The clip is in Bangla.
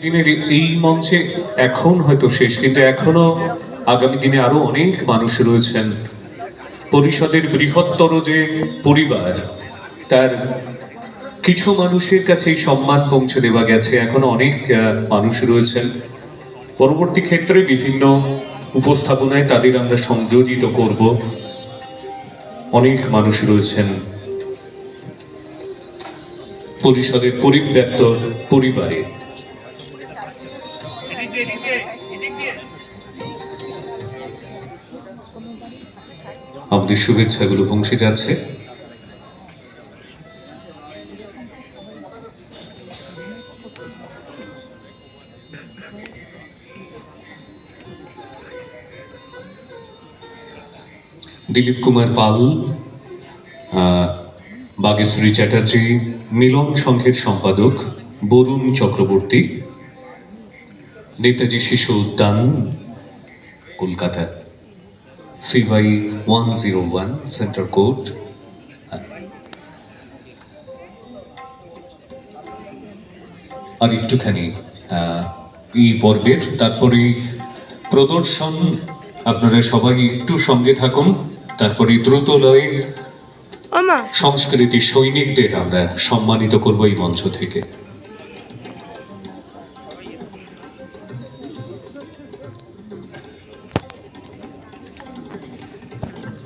দিনের এই মঞ্চে এখন হয়তো শেষ, কিন্তু এখনো আগামী দিনে আরো অনেক মানুষ রয়েছেন। পরিষদের বৃহত্তর যে পরিবার, তার কিছু মানুষের কাছে এই সম্মান পৌঁছে দেওয়া গেছে, এখনো অনেক মানুষ রয়েছেন। পরবর্তী ক্ষেত্রে বিভিন্ন উপস্থাপনায় তাদের আমরা সংযোজিত করব। অনেক মানুষ রয়েছেন পরিষদের পরিব্যক্ত পরিবারে। আমাদের শুভেচ্ছাগুলো পৌঁছে যাচ্ছে। দিলীপ কুমার পাল, বাগেশ্বরী চ্যাটার্জি, মিলন সংঘের সম্পাদক বরুণ চক্রবর্তী, নেতাজি শিশু উদ্যান, কলকাতা, CY 101 সেন্টার কোর্ট। আর একটুখানি এই পর্বের তারপরে প্রদর্শন, আপনারা সবাই একটু সঙ্গে থাকুন। তারপরে দ্রুত লয়ে সংস্কৃতি সৈনিকদের আমরা সম্মানিত করব এই মঞ্চ থেকে।